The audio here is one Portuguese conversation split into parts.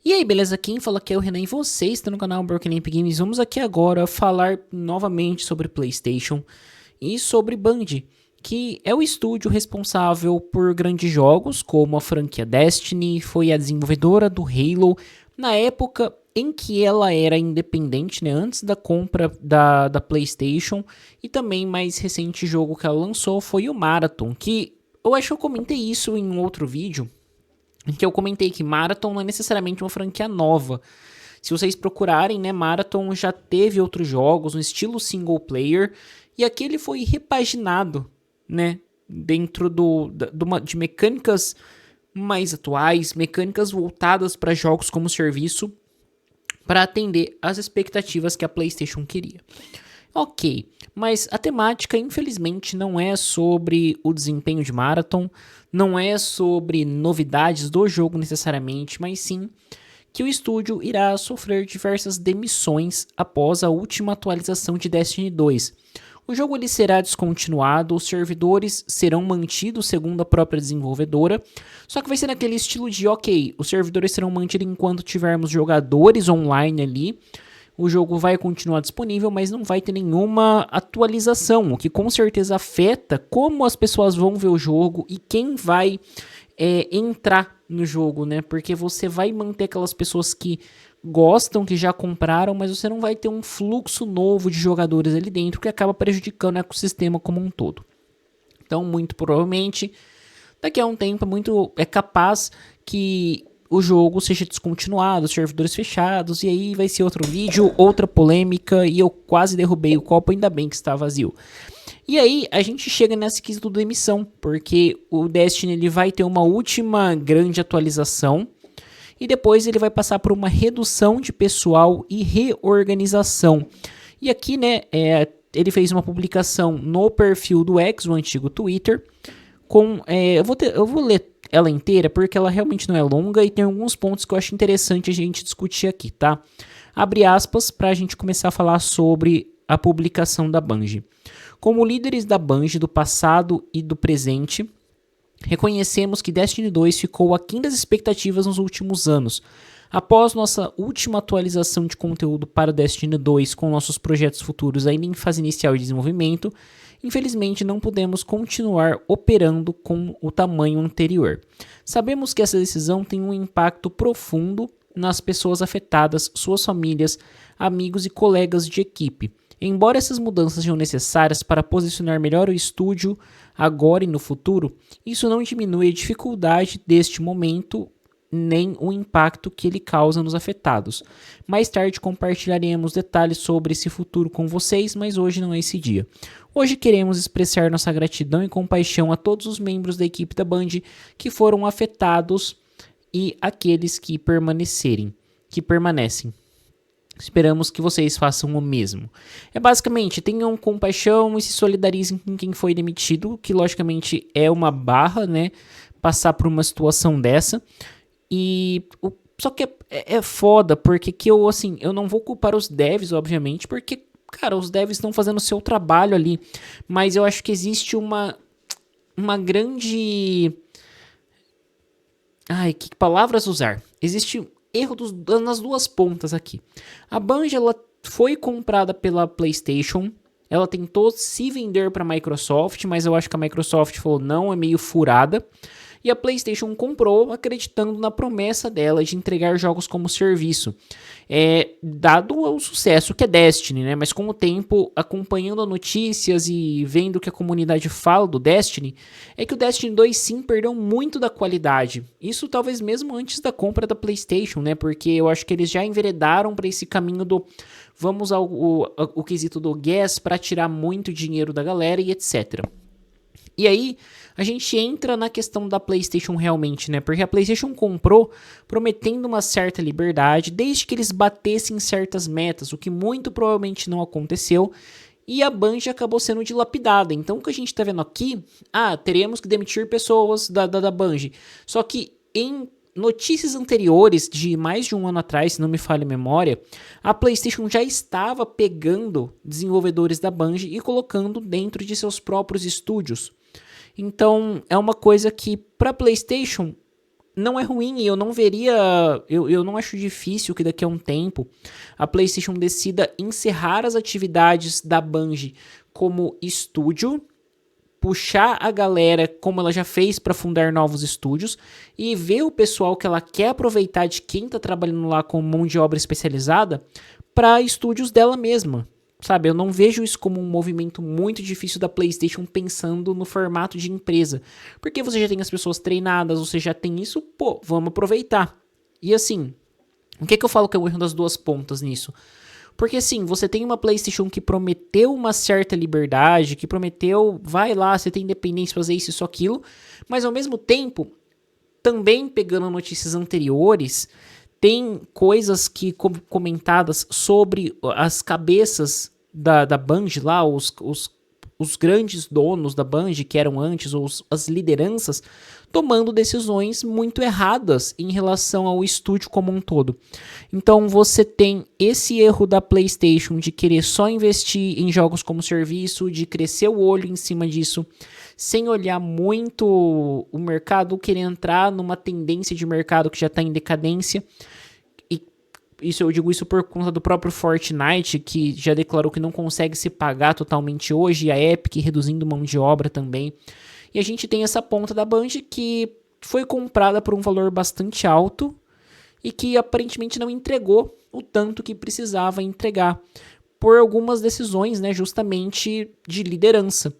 E aí, beleza? Quem fala aqui é o Renan e você está no canal Broken Lamp Games. Vamos aqui agora falar novamente sobre PlayStation e sobre Band, que é o estúdio responsável por grandes jogos como a franquia Destiny, foi a desenvolvedora do Halo na época em que ela era independente, né, antes da compra da PlayStation, e também mais recente jogo que ela lançou foi o Marathon, que eu acho que eu comentei isso em um outro vídeo, em que eu comentei que Marathon não é necessariamente uma franquia nova. Se vocês procurarem, né, Marathon já teve outros jogos no estilo single player, e aqui ele foi repaginado, né, dentro de mecânicas mais atuais, mecânicas voltadas para jogos como serviço, para atender às expectativas que a PlayStation queria. Ok, mas a temática infelizmente não é sobre o desempenho de Marathon, não é sobre novidades do jogo necessariamente, mas sim que o estúdio irá sofrer diversas demissões após a última atualização de Destiny 2. O jogo ele será descontinuado, os servidores serão mantidos segundo a própria desenvolvedora, só que vai ser naquele estilo de ok, os servidores serão mantidos enquanto tivermos jogadores online ali, o jogo vai continuar disponível, mas não vai ter nenhuma atualização, o que com certeza afeta como as pessoas vão ver o jogo e quem vai entrar no jogo, né? Porque você vai manter aquelas pessoas que gostam, que já compraram, mas você não vai ter um fluxo novo de jogadores ali dentro que acaba prejudicando o ecossistema como um todo. Então, muito provavelmente, daqui a um tempo é capaz que o jogo seja descontinuado, servidores fechados, e aí vai ser outro vídeo, outra polêmica, e eu quase derrubei o copo, ainda bem que está vazio. E aí a gente chega nessa quesito da emissão, porque o Destiny ele vai ter uma última grande atualização, e depois ele vai passar por uma redução de pessoal e reorganização. E aqui, né, ele fez uma publicação no perfil do X, o antigo Twitter, eu vou ler ela inteira porque ela realmente não é longa e tem alguns pontos que eu acho interessante a gente discutir aqui, tá? Abre aspas para a gente começar a falar sobre a publicação da Bungie. Como líderes da Bungie do passado e do presente, reconhecemos que Destiny 2 ficou aquém das expectativas nos últimos anos. Após nossa última atualização de conteúdo para Destiny 2 com nossos projetos futuros ainda em fase inicial de desenvolvimento, infelizmente não podemos continuar operando com o tamanho anterior. Sabemos que essa decisão tem um impacto profundo nas pessoas afetadas, suas famílias, amigos e colegas de equipe. Embora essas mudanças sejam necessárias para posicionar melhor o estúdio agora e no futuro, isso não diminui a dificuldade deste momento nem o impacto que ele causa nos afetados. Mais tarde compartilharemos detalhes sobre esse futuro com vocês, mas hoje não é esse dia. Hoje queremos expressar nossa gratidão e compaixão a todos os membros da equipe da Band que foram afetados e aqueles que permanecem. Esperamos que vocês façam o mesmo. Basicamente, tenham compaixão e se solidarizem com quem foi demitido, que logicamente é uma barra, né? Passar por uma situação dessa. Só que é foda, porque eu não vou culpar os devs, obviamente, porque, cara, os devs estão fazendo o seu trabalho ali. Mas eu acho que existe uma grande... Ai, que palavras usar? Existe erro nas duas pontas aqui. A Bungie, ela foi comprada pela PlayStation, ela tentou se vender para a Microsoft, mas eu acho que a Microsoft falou não, é meio furada. E a PlayStation comprou acreditando na promessa dela de entregar jogos como serviço. Dado o sucesso que é Destiny, né? Mas com o tempo, acompanhando notícias e vendo o que a comunidade fala do Destiny, é que o Destiny 2 sim perdeu muito da qualidade. Isso talvez mesmo antes da compra da PlayStation, né? Porque eu acho que eles já enveredaram para esse caminho do vamos ao quesito do gas para tirar muito dinheiro da galera e etc. E aí, a gente entra na questão da PlayStation realmente, né? Porque a PlayStation comprou prometendo uma certa liberdade, desde que eles batessem certas metas, o que muito provavelmente não aconteceu, e a Bungie acabou sendo dilapidada. Então, o que a gente tá vendo aqui, teremos que demitir pessoas da Bungie. Só que em notícias anteriores, de mais de um ano atrás, se não me falha a memória, a PlayStation já estava pegando desenvolvedores da Bungie e colocando dentro de seus próprios estúdios. Então, é uma coisa que, para PlayStation, não é ruim e eu não veria. Eu não acho difícil que daqui a um tempo a PlayStation decida encerrar as atividades da Bungie como estúdio, puxar a galera como ela já fez para fundar novos estúdios e ver o pessoal que ela quer aproveitar de quem tá trabalhando lá com mão de obra especializada para estúdios dela mesma. Sabe, eu não vejo isso como um movimento muito difícil da PlayStation pensando no formato de empresa. Porque você já tem as pessoas treinadas, você já tem isso, pô, vamos aproveitar. E assim, o que eu falo que é o erro das duas pontas nisso? Porque assim, você tem uma PlayStation que prometeu uma certa liberdade, que prometeu, vai lá, você tem independência, fazer isso aquilo, mas ao mesmo tempo, também pegando notícias anteriores, tem coisas que comentadas sobre as cabeças da Band lá, os grandes donos da Band, que eram antes, ou as lideranças, tomando decisões muito erradas em relação ao estúdio como um todo. Então você tem esse erro da PlayStation de querer só investir em jogos como serviço, de crescer o olho em cima disso, sem olhar muito o mercado, querer entrar numa tendência de mercado que já está em decadência. Eu digo isso por conta do próprio Fortnite, que já declarou que não consegue se pagar totalmente hoje, e a Epic reduzindo mão de obra também. E a gente tem essa ponta da Band que foi comprada por um valor bastante alto e que aparentemente não entregou o tanto que precisava entregar por algumas decisões, né, justamente de liderança.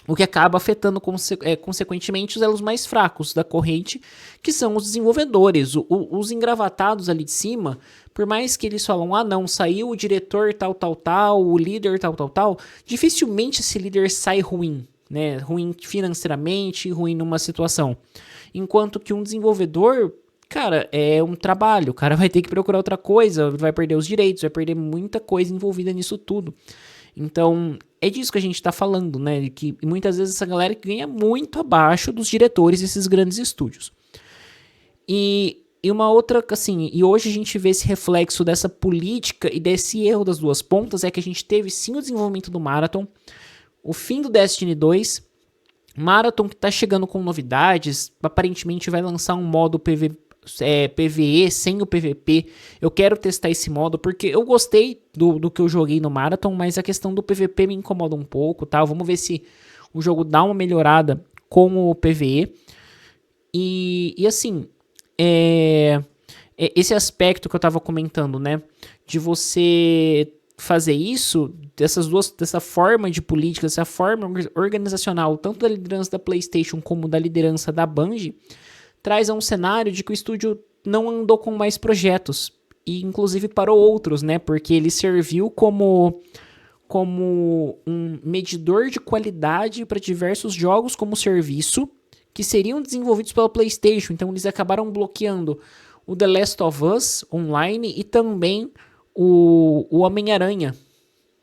O que acaba afetando consequentemente os elos mais fracos da corrente, que são os desenvolvedores. Os engravatados ali de cima, por mais que eles falam, não, saiu o diretor tal, o líder tal, dificilmente esse líder sai ruim, né? Ruim financeiramente, ruim numa situação. Enquanto que um desenvolvedor, cara, é um trabalho, o cara vai ter que procurar outra coisa, vai perder os direitos, vai perder muita coisa envolvida nisso tudo. Então, é disso que a gente tá falando, né? Que muitas vezes essa galera ganha muito abaixo dos diretores desses grandes estúdios. E uma outra, assim, e hoje a gente vê esse reflexo dessa política e desse erro das duas pontas, é que a gente teve sim o desenvolvimento do Marathon, o fim do Destiny 2, Marathon que tá chegando com novidades, aparentemente vai lançar um modo PvE sem o PvP. Eu quero testar esse modo porque eu gostei do que eu joguei no Marathon, mas a questão do PvP me incomoda um pouco, tá? Vamos ver se o jogo dá uma melhorada com o PvE. E assim, esse aspecto que eu tava comentando, né? De você fazer isso, dessa forma de política, dessa forma organizacional, tanto da liderança da PlayStation como da liderança da Bungie, traz a um cenário de que o estúdio não andou com mais projetos e inclusive parou outros, né? Porque ele serviu como um medidor de qualidade para diversos jogos como serviço que seriam desenvolvidos pela PlayStation. Então eles acabaram bloqueando o The Last of Us Online e também o Homem-Aranha,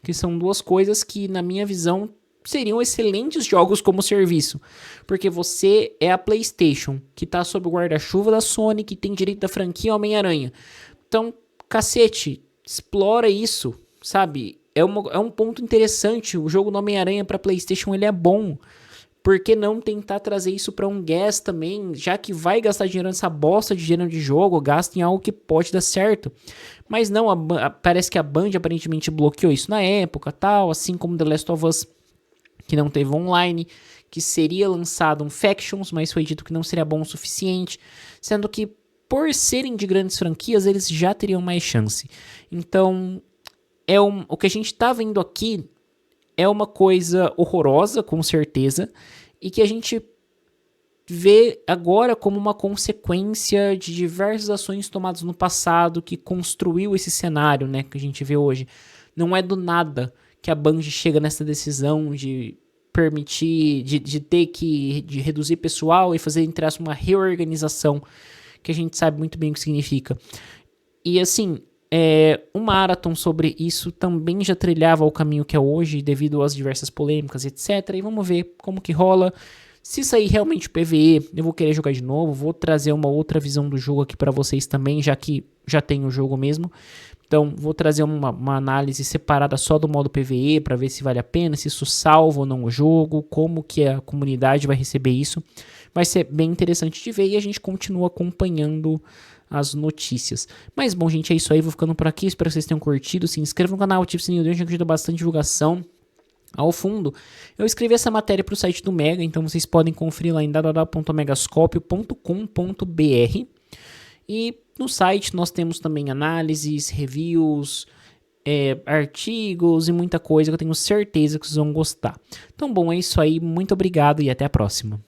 que são duas coisas que, na minha visão, seriam excelentes jogos como serviço, porque você é a PlayStation, que tá sob o guarda-chuva da Sony, que tem direito da franquia Homem-Aranha. Então, cacete, explora isso, sabe? É um ponto interessante. O jogo do Homem-Aranha pra PlayStation, ele é bom. Por que não tentar trazer isso pra um gas também, já que vai gastar dinheiro nessa bosta de gênero de jogo, gasta em algo que pode dar certo. Mas não, parece que a Band aparentemente bloqueou isso na época, tal, assim como The Last of Us, que não teve online, que seria lançado um Factions, mas foi dito que não seria bom o suficiente, sendo que por serem de grandes franquias, eles já teriam mais chance. Então, o que a gente tá vendo aqui é uma coisa horrorosa, com certeza, e que a gente vê agora como uma consequência de diversas ações tomadas no passado que construiu esse cenário, né, que a gente vê hoje. Não é do nada que a Band chega nessa decisão de permitir, de ter que de reduzir pessoal e fazer, entre aspas, uma reorganização, que a gente sabe muito bem o que significa. E assim, o Marathon sobre isso também já trilhava o caminho que é hoje, devido às diversas polêmicas, etc. E vamos ver como que rola. Se sair realmente o PvE, eu vou querer jogar de novo. Vou trazer uma outra visão do jogo aqui para vocês também, já que já tem o jogo mesmo. Então, vou trazer uma análise separada só do modo PvE, para ver se vale a pena, se isso salva ou não o jogo, como que a comunidade vai receber isso. vai ser bem interessante de ver e a gente continua acompanhando as notícias. Mas bom, gente, é isso aí. Vou ficando por aqui. Espero que vocês tenham curtido. Se inscreva no canal, ative o sininho, que ajuda bastante divulgação. Ao fundo, eu escrevi essa matéria para o site do Mega, então vocês podem conferir lá em www.megascopio.com.br. E no site nós temos também análises, reviews, artigos e muita coisa que eu tenho certeza que vocês vão gostar. Então, bom, é isso aí. Muito obrigado e até a próxima.